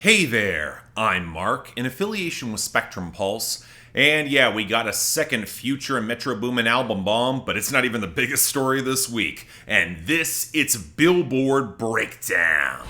Hey there, I'm Mark, in affiliation with Spectrum Pulse, and yeah, we got a second Future and Metro Boomin album bomb, but it's not even the biggest story this week. And it's Billboard Breakdown.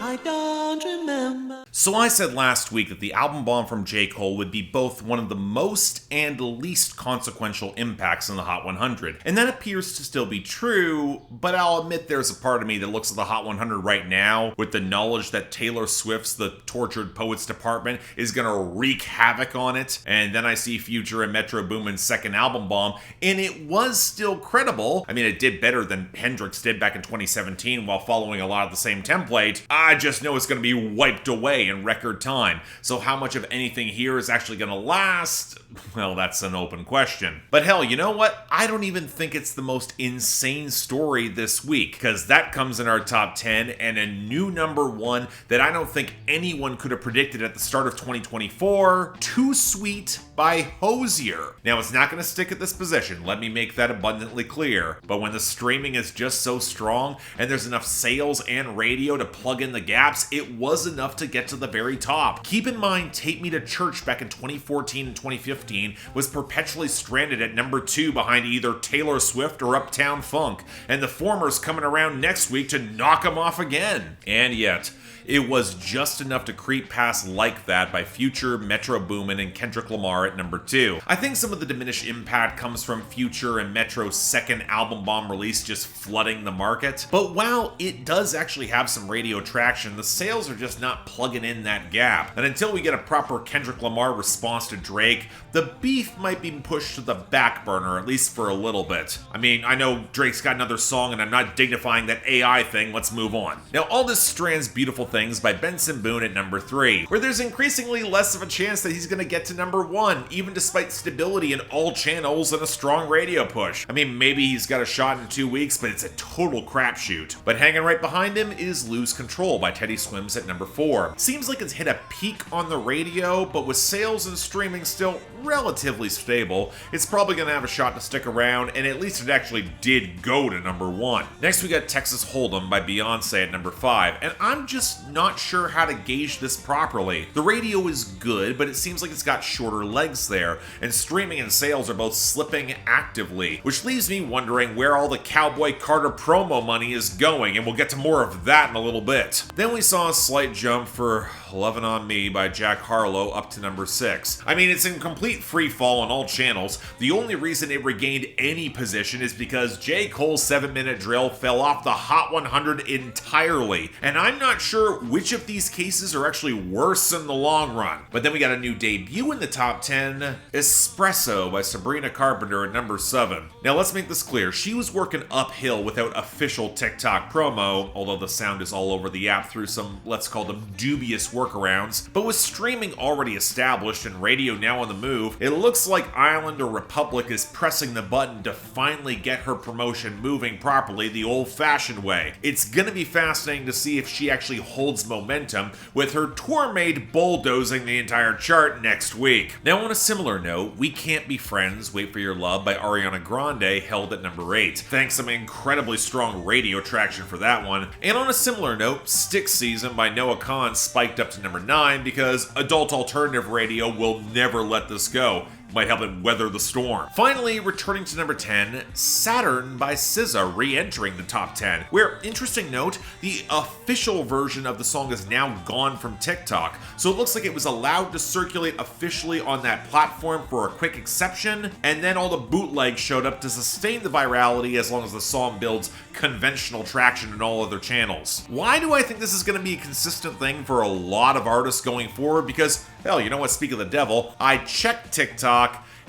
I don't remember. So I said last week that the album bomb from J. Cole would be both one of the most and least consequential impacts in the Hot 100. And that appears to still be true, but I'll admit there's a part of me that looks at the Hot 100 right now with the knowledge that Taylor Swift's The Tortured Poets Department is gonna wreak havoc on it. And then I see Future and Metro Boomin's second album bomb, and it was still credible. I mean, it did better than Hendrix did back in 2017 while following a lot of the same template. I just know it's gonna be wiped away in record time. So how much of anything here is actually going to last? Well, that's an open question. But hell, you know what? I don't even think it's the most insane story this week, because that comes in our top 10 and a new number one that I don't think anyone could have predicted at the start of 2024, Too Sweet by Hozier. Now, it's not going to stick at this position, let me make that abundantly clear, but when the streaming is just so strong and there's enough sales and radio to plug in the gaps, it was enough to get to the very top. Keep in mind, Take Me to Church back in 2014 and 2015 was perpetually stranded at number 2 behind either Taylor Swift or Uptown Funk, and the former's coming around next week to knock him off again. And yet, it was just enough to creep past Like That by Future, Metro Boomin, and Kendrick Lamar at number 2. I think some of the diminished impact comes from Future and Metro's second album bomb release just flooding the market. But while it does actually have some radio traction, the sales are just not plugging in that gap. And until we get a proper Kendrick Lamar response to Drake, the beef might be pushed to the back burner, at least for a little bit. I mean, I know Drake's got another song and I'm not dignifying that AI thing, let's move on. Now, all this strands beautiful things by Benson Boone at number 3, where there's increasingly less of a chance that he's going to get to number 1, even despite stability in all channels and a strong radio push. I mean, maybe he's got a shot in 2 weeks, but it's a total crapshoot. But hanging right behind him is Lose Control by Teddy Swims at number 4. Seems like it's hit a peak on the radio, but with sales and streaming still relatively stable, it's probably going to have a shot to stick around, and at least it actually did go to number 1. Next we got Texas Hold'em by Beyonce at number 5, and I'm just not sure how to gauge this properly. The radio is good, but it seems like it's got shorter legs there, and streaming and sales are both slipping actively, which leaves me wondering where all the Cowboy Carter promo money is going, and we'll get to more of that in a little bit. Then we saw a slight jump for Lovin' On Me by Jack Harlow up to number 6. I mean, it's in complete free fall on all channels. The only reason it regained any position is because J. Cole's 7-minute drill fell off the Hot 100 entirely, and I'm not sure which of these cases are actually worse in the long run. But then we got a new debut in the top 10, Espresso by Sabrina Carpenter at number 7. Now let's make this clear, she was working uphill without official TikTok promo, although the sound is all over the app through some, let's call them dubious workarounds. But with streaming already established and radio now on the move, it looks like Island or Republic is pressing the button to finally get her promotion moving properly the old-fashioned way. It's gonna be fascinating to see if she actually holds momentum, with her tour mate bulldozing the entire chart next week. Now on a similar note, We Can't Be Friends, Wait For Your Love by Ariana Grande held at number 8, thanks some incredibly strong radio traction for that one. And on a similar note, Stick Season by Noah Kahan spiked up to number 9 because adult alternative radio will never let this go. Might help it weather the storm. Finally, returning to number 10, Saturn by SZA re-entering the top 10, where, interesting note, the official version of the song is now gone from TikTok, so it looks like it was allowed to circulate officially on that platform for a quick exception, and then all the bootlegs showed up to sustain the virality as long as the song builds conventional traction in all other channels. Why do I think this is going to be a consistent thing for a lot of artists going forward? Because, hell, you know what, speak of the devil, I checked TikTok,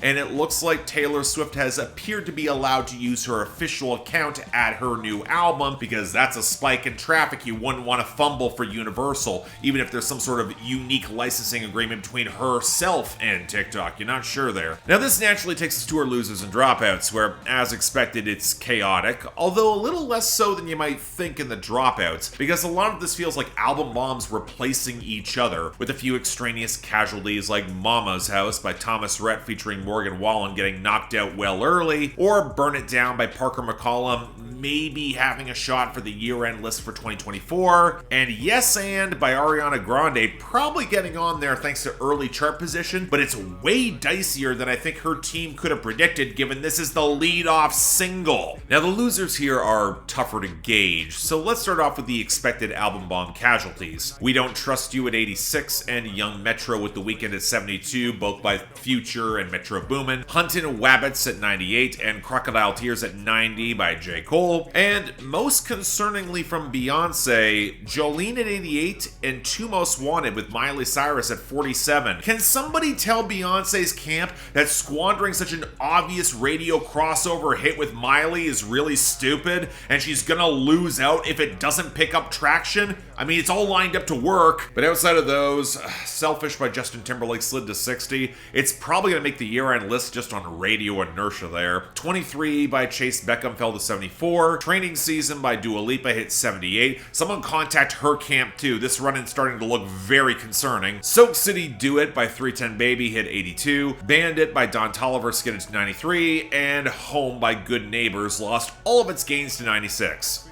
and it looks like Taylor Swift has appeared to be allowed to use her official account to add her new album, because that's a spike in traffic you wouldn't want to fumble for Universal, even if there's some sort of unique licensing agreement between herself and TikTok. You're not sure there. Now this naturally takes us to our losers and dropouts, where, as expected, it's chaotic, although a little less so than you might think in the dropouts, because a lot of this feels like album bombs replacing each other, with a few extraneous casualties like Mama's House by Thomas Rhett featuring Morgan Wallen getting knocked out well early, or Burn It Down by Parker McCollum maybe having a shot for the year-end list for 2024. And Yes And by Ariana Grande probably getting on there thanks to early chart position, but it's way dicier than I think her team could have predicted given this is the lead-off single. Now the losers here are tougher to gauge, so let's start off with the expected album bomb casualties. We Don't Trust You at 86 and Young Metro with The Weeknd at 72, both by Future and Metro Boomin. Huntin' Wabbits at 98 and Crocodile Tears at 90 by J. Cole. And most concerningly from Beyonce, Jolene at 88 and Two Most Wanted with Miley Cyrus at 47. Can somebody tell Beyonce's camp that squandering such an obvious radio crossover hit with Miley is really stupid and she's gonna lose out if it doesn't pick up traction? I mean, it's all lined up to work, but outside of those, Selfish by Justin Timberlake slid to 60. It's probably gonna make the year-end list just on radio inertia there. 23 by Chase Beckham fell to 74. Training Season by Dua Lipa hit 78. Someone contact her camp too. This run-in's starting to look very concerning. Soak City Do It by 310 Baby hit 82. Bandit by Don Toliver skidded to 93. And Home by Good Neighbors lost all of its gains to 96.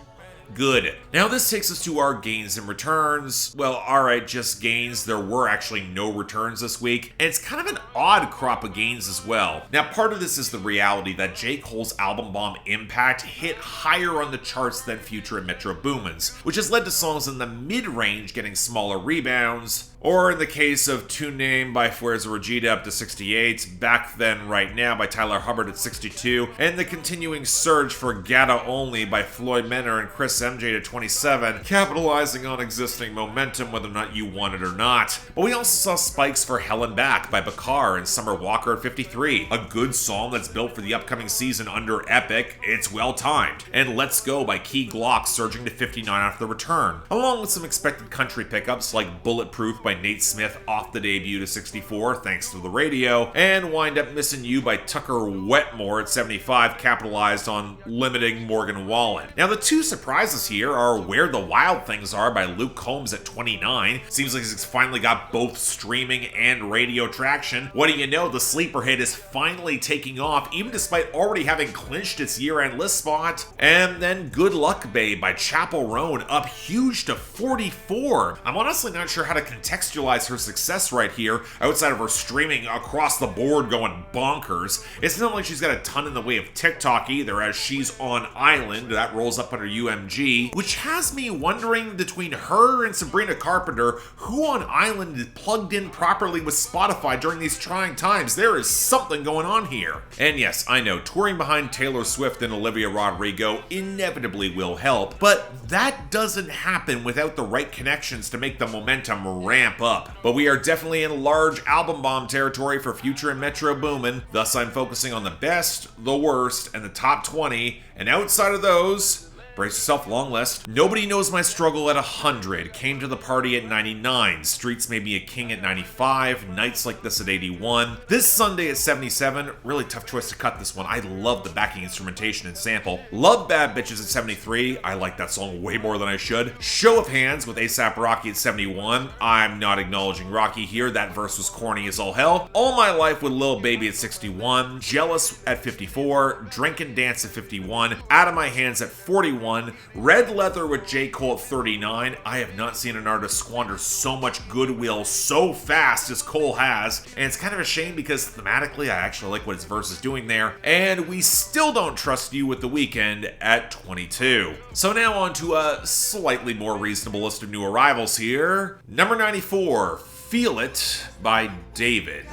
Good. Now this takes us to our gains and returns. Well, alright, just gains. There were actually no returns this week, and it's kind of an odd crop of gains as well. Now part of this is the reality that J. Cole's album bomb Impact hit higher on the charts than Future and Metro Boomin's, which has led to songs in the mid-range getting smaller rebounds, or in the case of To Name by Fuerza Regida up to 68, Back Then Right Now by Tyler Hubbard at 62, and the continuing surge for Gata Only by Floyd Menor and Chris MJ to 27, capitalizing on existing momentum whether or not you want it or not. But we also saw spikes for Hell and Back by Bakar and Summer Walker at 53, a good song that's built for the upcoming season under Epic, it's well timed, and Let's Go by Key Glock surging to 59 after the return, along with some expected country pickups like Bulletproof by Nate Smith off the debut to 64 thanks to the radio, and Wind Up Missing You by Tucker Wetmore at 75 capitalized on limiting Morgan Wallen. Now the two surprises here are Where the Wild Things Are by Luke Combs at 29. Seems like he's finally got both streaming and radio traction. What do you know, the sleeper hit is finally taking off even despite already having clinched its year-end list spot. And then Good Luck Babe by Chapel Roan up huge to 44. I'm honestly not sure how to contextualize her success right here outside of her streaming across the board going bonkers. It's not like she's got a ton in the way of TikTok either, as she's on Island, that rolls up under UMG, which has me wondering between her and Sabrina Carpenter, who on Island is plugged in properly with Spotify during these trying times. There is something going on here. And yes, I know, touring behind Taylor Swift and Olivia Rodrigo inevitably will help, but that doesn't happen without the right connections to make the momentum ramp up. But we are definitely in large album bomb territory for Future and Metro Boomin, thus I'm focusing on the best, the worst, and the top 20, and outside of those, brace yourself, long list. Nobody Knows My Struggle at 100, Came to the Party at 99, Streets May Be a King at 95, Nights Like This at 81, This Sunday at 77, really tough choice to cut this one, I love the backing instrumentation and sample. Love Bad Bitches at 73, I like that song way more than I should. Show of Hands with A$AP Rocky at 71, I'm not acknowledging Rocky here, that verse was corny as all hell. All My Life with Lil Baby at 61, Jealous at 54, Drink and Dance at 51, Out of My Hands at 41, Red Leather with J. Cole at 39. I have not seen an artist squander so much goodwill so fast as Cole has, and it's kind of a shame because thematically I actually like what his verse is doing there. And We Still Don't Trust You with The Weeknd at 22. So now on to a slightly more reasonable list of new arrivals here. Number 94, Feel It by David.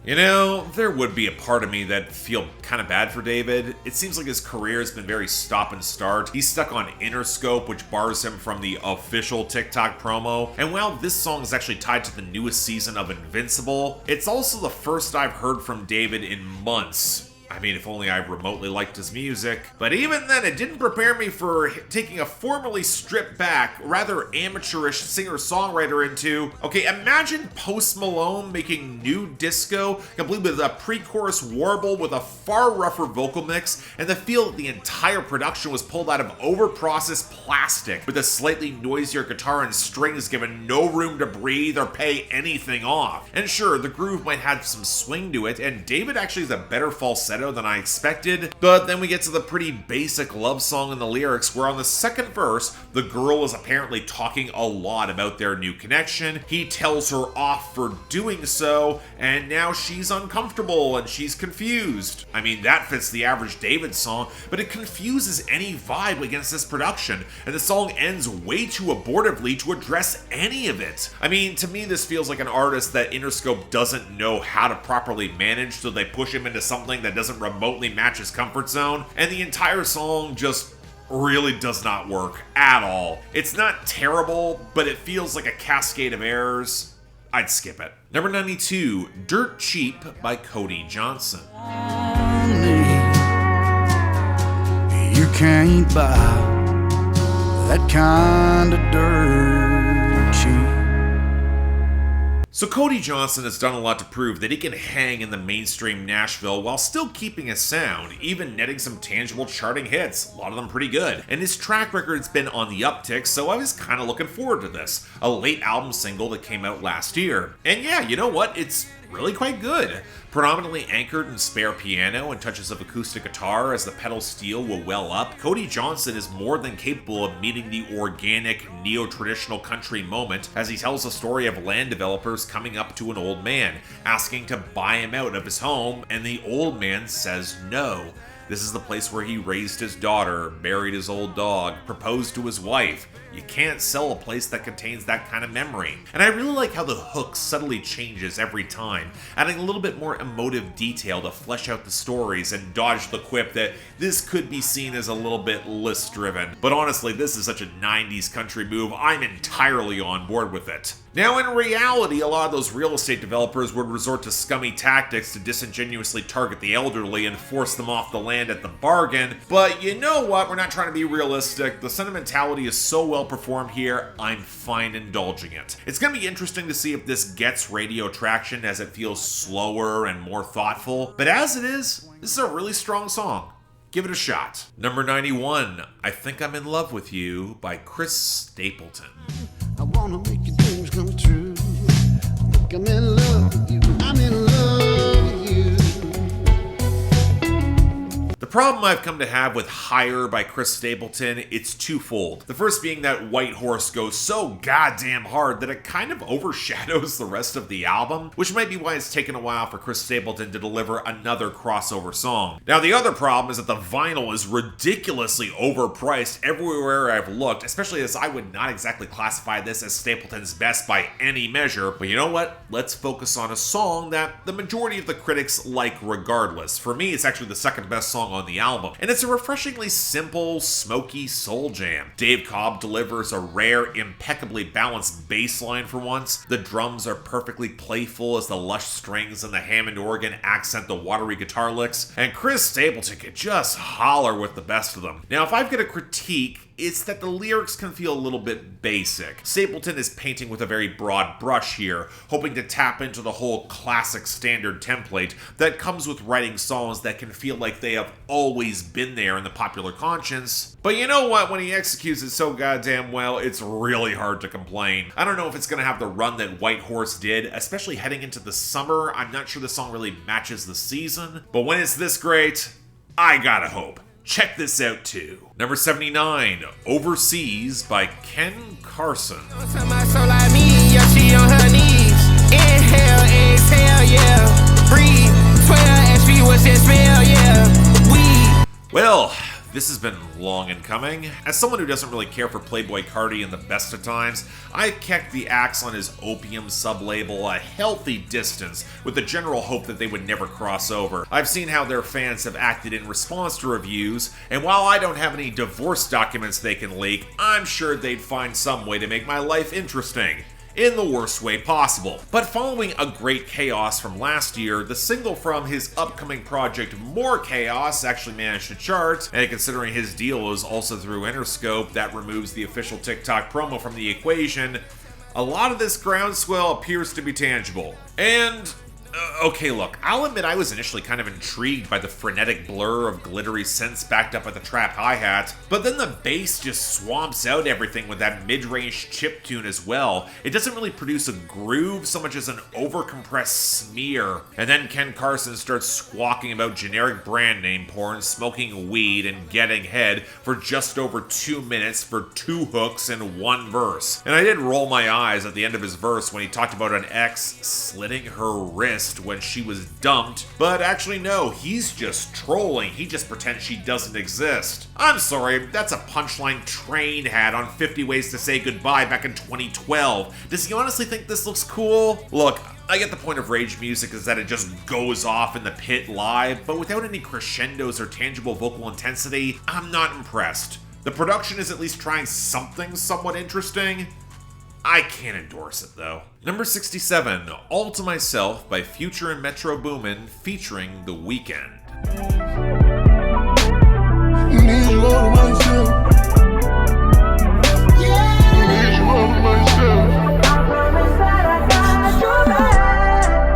You know, there would be a part of me that feel kind of bad for David. It seems like his career has been very stop and start. He's stuck on Interscope, which bars him from the official TikTok promo. And while this song is actually tied to the newest season of Invincible, it's also the first I've heard from David in months. I mean, if only I remotely liked his music. But even then, it didn't prepare me for taking a formerly stripped back, rather amateurish singer-songwriter into, okay, imagine Post Malone making new disco, complete with a pre-chorus warble with a far rougher vocal mix, and the feel that the entire production was pulled out of over-processed plastic, with a slightly noisier guitar and strings given no room to breathe or pay anything off. And sure, the groove might have some swing to it, and David actually has a better falsetto than I expected, but then we get to the pretty basic love song in the lyrics where on the second verse, the girl is apparently talking a lot about their new connection. He tells her off for doing so, and now she's uncomfortable and she's confused. I mean, that fits the average David song, but it confuses any vibe against this production, and the song ends way too abortively to address any of it. I mean, to me, this feels like an artist that Interscope doesn't know how to properly manage, so they push him into something that doesn't remotely match his comfort zone, and the entire song just really does not work at all. It's not terrible, but it feels like a cascade of errors. I'd skip it. Number 92, Dirt Cheap by Cody Johnson. You can't buy that kind of dirt cheap. So Cody Johnson has done a lot to prove that he can hang in the mainstream Nashville while still keeping his sound, even netting some tangible charting hits, a lot of them pretty good. And his track record's been on the uptick, so I was kind of looking forward to this. A late album single that came out last year. And yeah, you know what? It's really quite good. Predominantly anchored in spare piano and touches of acoustic guitar as the pedal steel will well up, Cody Johnson is more than capable of meeting the organic, neo-traditional country moment as he tells the story of land developers coming up to an old man, asking to buy him out of his home, and the old man says no. This is the place where he raised his daughter, buried his old dog, proposed to his wife. You can't sell a place that contains that kind of memory. And I really like how the hook subtly changes every time, adding a little bit more emotive detail to flesh out the stories and dodge the quip that this could be seen as a little bit list-driven. But honestly, this is such a 90s country move, I'm entirely on board with it. Now, in reality, a lot of those real estate developers would resort to scummy tactics to disingenuously target the elderly and force them off the land at the bargain. But you know what? We're not trying to be realistic. The sentimentality is so well performed here, I'm fine indulging it. It's going to be interesting to see if this gets radio traction as it feels slower and more thoughtful. But as it is, this is a really strong song. Give it a shot. Number 91, I Think I'm in Love with You by Chris Stapleton. I wanna make your dreams come true. Look, I'm in love with you. I'm in love with you. The problem I've come to have with Higher by Chris Stapleton, it's twofold. The first being that White Horse goes so goddamn hard that it kind of overshadows the rest of the album, which might be why it's taken a while for Chris Stapleton to deliver another crossover song. Now, the other problem is that the vinyl is ridiculously overpriced everywhere I've looked, especially as I would not exactly classify this as Stapleton's best by any measure. But you know what? Let's focus on a song that the majority of the critics like regardless. For me, it's actually the second best song on the album, and it's a refreshingly simple, smoky soul jam. Dave Cobb delivers a rare, impeccably balanced bass line for once. The drums are perfectly playful as the lush strings and the Hammond organ accent the watery guitar licks, and Chris Stapleton could just holler with the best of them. Now, if I've got a critique, it's that the lyrics can feel a little bit basic. Stapleton is painting with a very broad brush here, hoping to tap into the whole classic standard template that comes with writing songs that can feel like they have always been there in the popular conscience. But you know what? When he executes it so goddamn well, it's really hard to complain. I don't know if it's gonna have the run that White Horse did, especially heading into the summer. I'm not sure the song really matches the season, but when it's this great, I gotta hope. Check this out too. Number 79, Overseas by Ken Carson. Well, this has been long in coming. As someone who doesn't really care for Playboi Carti in the best of times, I kept the axe on his Opium sub-label a healthy distance with the general hope that they would never cross over. I've seen how their fans have acted in response to reviews, and while I don't have any divorce documents they can leak, I'm sure they'd find some way to make my life interesting. in the worst way possible. But following a great chaos from last year, the single from his upcoming project More Chaos actually managed to chart, and considering his deal is also through Interscope, that removes the official TikTok promo from the equation, a lot of this groundswell appears to be tangible. And okay, look, I'll admit I was initially kind of intrigued by the frenetic blur of glittery synths backed up at the trap hi-hat, but then the bass just swamps out everything with that mid-range chiptune as well. It doesn't really produce a groove so much as an overcompressed smear. And then Ken Carson starts squawking about generic brand name porn, smoking weed, and getting head for just over 2 minutes for 2 hooks and 1 verse. And I did roll my eyes at the end of his verse when he talked about an ex slitting her wrist when she was dumped, but actually no, he's just trolling. He just pretends she doesn't exist. I'm sorry, that's a punchline Train had on 50 Ways to Say Goodbye back in 2012. Does he honestly think this looks cool? Look, I get the point of rage music is that it just goes off in the pit live, but without any crescendos or tangible vocal intensity, I'm not impressed. The production is at least trying something somewhat interesting. I can't endorse it though. Number 67, All to Myself by Future and Metro Boomin featuring The Weeknd. Need you all to myself. Need you all to myself.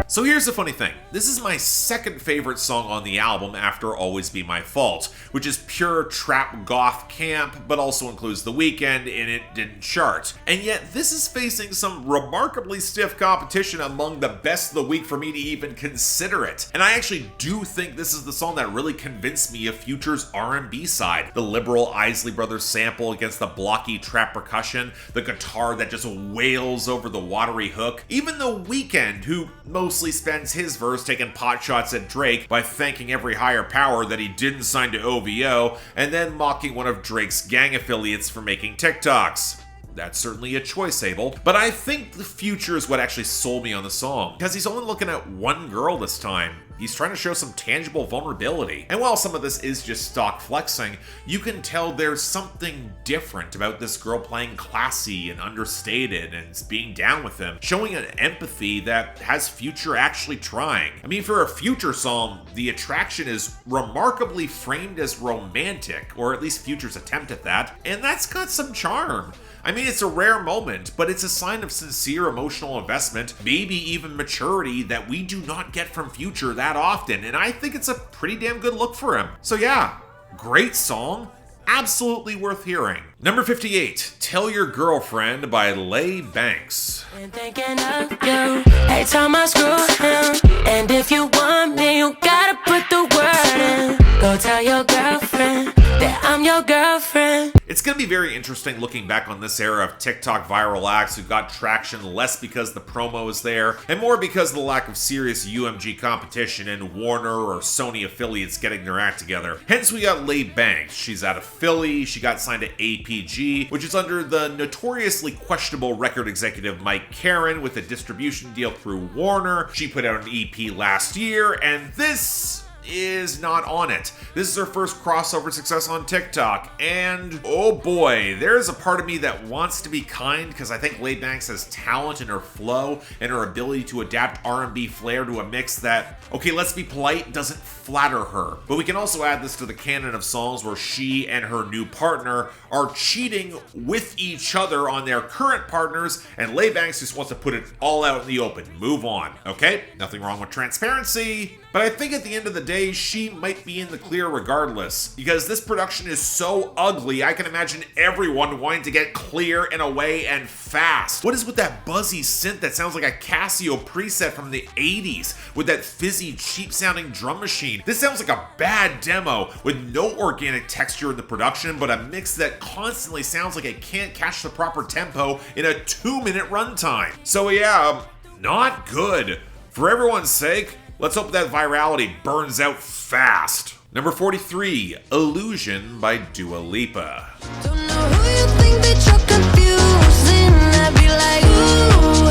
So here's the funny thing. This is my second favorite song on the album after Always Be My Fault, which is pure trap goth camp, but also includes The Weeknd, and it didn't chart. And yet this is facing some remarkably stiff competition among the best of the week for me to even consider it. And I actually do think this is the song that really convinced me of Future's R&B side. The liberal Isley Brothers sample against the blocky trap percussion, the guitar that just wails over the watery hook, even The Weeknd, who mostly spends his verse taking pot shots at Drake by thanking every higher power that he didn't sign to OVO, and then mocking one of Drake's gang affiliates for making TikToks. That's certainly a choice, Abel. But I think the Future is what actually sold me on the song, because he's only looking at one girl this time. He's trying to show some tangible vulnerability. And while some of this is just stock flexing, you can tell there's something different about this girl playing classy and understated and being down with him, showing an empathy that has Future actually trying. I mean, for a Future song, the attraction is remarkably framed as romantic, or at least Future's attempt at that, and that's got some charm. I mean, it's a rare moment, but it's a sign of sincere emotional investment, maybe even maturity that we do not get from Future that often, and I think it's a pretty damn good look for him. So yeah, great song, absolutely worth hearing. Number 58, Tell Your Girlfriend by Leigh Banks. And thinking of you, every time I screw him, and if you want me, you gotta put the word in. Go tell your girlfriend that I'm your girlfriend. It's going to be very interesting looking back on this era of TikTok viral acts who got traction less because the promo is there, and more because of the lack of serious UMG competition and Warner or Sony affiliates getting their act together. Hence we got Leigh Banks. She's out of Philly, she got signed to APG, which is under the notoriously questionable record executive Mike Caren with a distribution deal through Warner. She put out an EP last year, and this is not on it. This is her first crossover success on TikTok, and oh boy, there's a part of me that wants to be kind because I think Leigh Banks has talent in her flow and her ability to adapt R&B flair to a mix that, okay, let's be polite, doesn't flatter her. But we can also add this to the canon of songs where she and her new partner are cheating with each other on their current partners, and Leigh Banks just wants to put it all out in the open. Move on, okay? Nothing wrong with transparency, but I think at the end of the day, she might be in the clear regardless, because this production is so ugly, I can imagine everyone wanting to get clear and away and fast. What is with that buzzy synth that sounds like a Casio preset from the 80s, with that fizzy, cheap-sounding drum machine? This sounds like a bad demo, with no organic texture in the production, but a mix that constantly sounds like it can't catch the proper tempo in a 2-minute runtime. So yeah, not good. For everyone's sake, let's hope that virality burns out fast. Number 43, Illusion by Dualipa. Don't know who you think that you're confusing. I'd be like, ooh,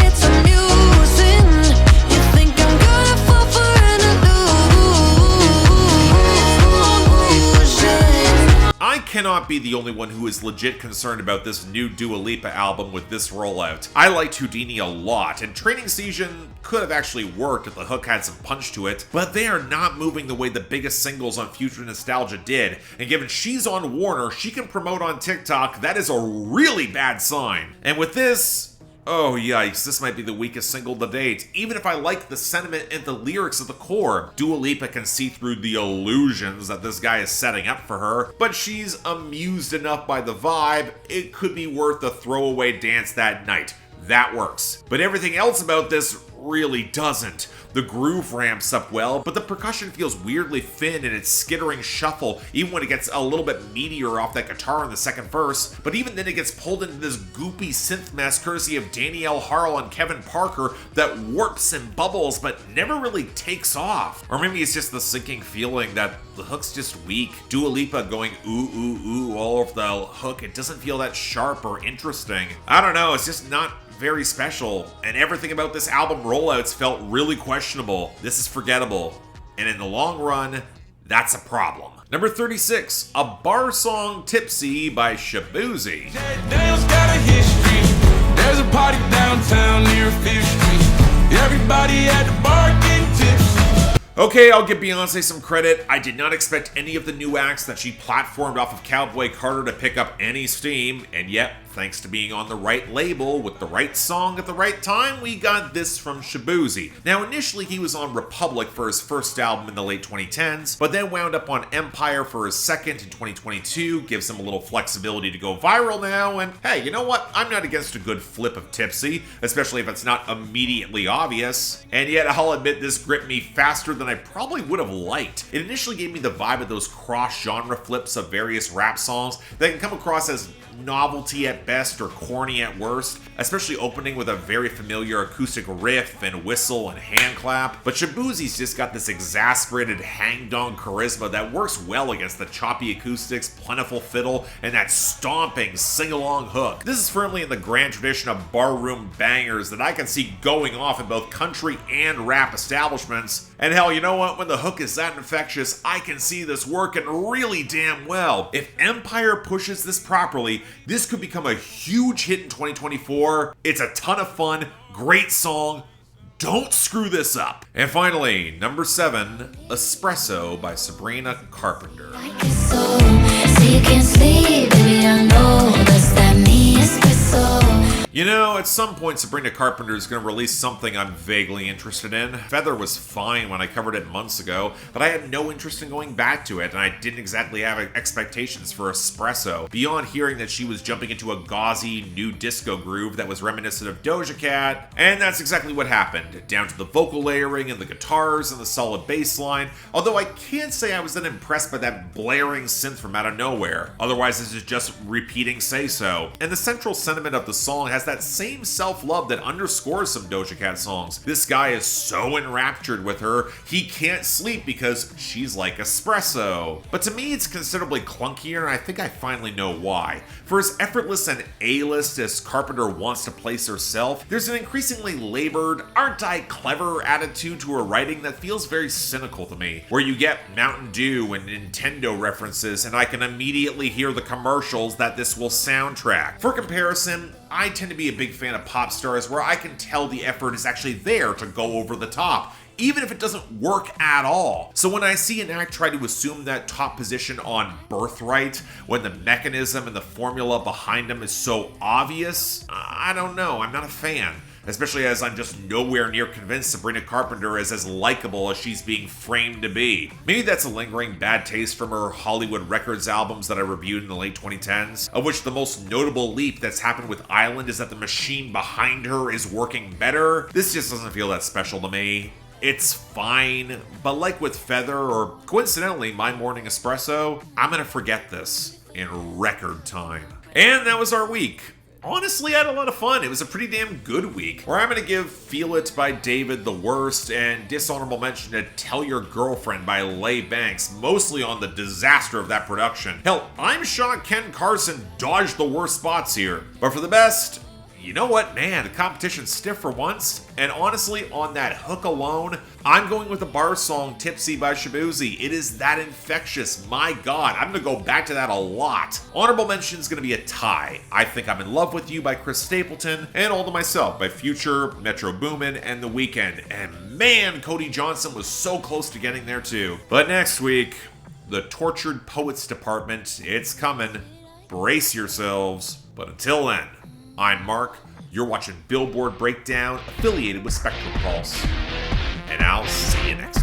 it's amusing. You think I'm gonna fall for an illusion. I cannot not be the only one who is legit concerned about this new Dua Lipa album with this rollout. I liked Houdini a lot, and Training Season could have actually worked if the hook had some punch to it, but they are not moving the way the biggest singles on Future Nostalgia did, and given she's on Warner, she can promote on TikTok, that is a really bad sign. And with this, oh yikes, this might be the weakest single to date. Even if I like the sentiment and the lyrics at the core, Dua Lipa can see through the illusions that this guy is setting up for her, but she's amused enough by the vibe, it could be worth a throwaway dance that night. That works. But everything else about this really doesn't. The groove ramps up well, but the percussion feels weirdly thin in its skittering shuffle, even when it gets a little bit meatier off that guitar in the second verse. But even then it gets pulled into this goopy synth mess courtesy of Danielle Harle and Kevin Parker that warps and bubbles but never really takes off. Or maybe it's just the sinking feeling that the hook's just weak. Dua Lipa going ooh ooh ooh all over the hook, it doesn't feel that sharp or interesting. I don't know, it's just not very special, and everything about this album rollouts felt really questionable. This is forgettable, and in the long run, that's a problem. Number 36, a bar song Tipsy by Shaboozey. Dale's got a history. There's a party downtown near 5th Street. Everybody at the bar getting tipsy. Okay, I'll give Beyonce some credit. I did not expect any of the new acts that she platformed off of Cowboy Carter to pick up any steam, and yet, thanks to being on the right label with the right song at the right time, we got this from Shaboozey. Now, initially he was on Republic for his first album in the late 2010s, but then wound up on Empire for his second in 2022, gives him a little flexibility to go viral now, and hey, you know what? I'm not against a good flip of Tipsy, especially if it's not immediately obvious. And yet, I'll admit this gripped me faster than I probably would have liked. It initially gave me the vibe of those cross-genre flips of various rap songs that can come across as novelty at best or corny at worst, especially opening with a very familiar acoustic riff and whistle and hand clap. But Shaboozey's just got this exasperated hang-dong charisma that works well against the choppy acoustics, plentiful fiddle, and that stomping sing-along hook. This is firmly in the grand tradition of barroom bangers that I can see going off in both country and rap establishments. And hell, you know what? When the hook is that infectious, I can see this working really damn well. If Empire pushes this properly, this could become a huge hit in 2024. It's a ton of fun, great song. Don't screw this up. And finally, number 7, Espresso by Sabrina Carpenter. You know, at some point Sabrina Carpenter is going to release something I'm vaguely interested in. Feather was fine when I covered it months ago, but I had no interest in going back to it, and I didn't exactly have expectations for Espresso, beyond hearing that she was jumping into a gauzy, new disco groove that was reminiscent of Doja Cat, and that's exactly what happened, down to the vocal layering and the guitars and the solid bass line, although I can't say I was that impressed by that blaring synth from out of nowhere. Otherwise, this is just repeating Say So. And the central sentiment of the song has that same self-love that underscores some Doja Cat songs. This guy is so enraptured with her, he can't sleep because she's like espresso. But to me, it's considerably clunkier, and I think I finally know why. For as effortless and A-list as Carpenter wants to place herself, there's an increasingly labored, aren't I clever attitude to her writing that feels very cynical to me, where you get Mountain Dew and Nintendo references, and I can immediately hear the commercials that this will soundtrack. For comparison, I tend to be a big fan of pop stars where I can tell the effort is actually there to go over the top, even if it doesn't work at all. So when I see an act try to assume that top position on Birthright, when the mechanism and the formula behind them is so obvious, I don't know, I'm not a fan. Especially as I'm just nowhere near convinced Sabrina Carpenter is as likable as she's being framed to be. Maybe that's a lingering bad taste from her Hollywood Records albums that I reviewed in the late 2010s, of which the most notable leap that's happened with Island is that the machine behind her is working better. This just doesn't feel that special to me. It's fine, but like with Feather, or coincidentally My Morning Espresso, I'm gonna forget this in record time. And that was our week. Honestly, I had a lot of fun. It was a pretty damn good week, where I'm going to give Feel It by David the worst, and dishonorable mention to Tell Your Girlfriend by Leigh Banks, mostly on the disaster of that production. Hell, I'm shocked Ken Carson dodged the worst spots here. But for the best, you know what, man, the competition's stiff for once. And honestly, on that hook alone, I'm going with the bar song Tipsy by Shaboozey. It is that infectious. My God, I'm going to go back to that a lot. Honorable mention is going to be a tie. I Think I'm in Love with You by Chris Stapleton, and All to Myself by Future, Metro Boomin, and The Weeknd. And man, Cody Johnson was so close to getting there too. But next week, the Tortured Poets Department, it's coming. Brace yourselves. But until then, I'm Mark. You're watching Billboard Breakdown, affiliated with Spectrum Pulse. And I'll see you next time.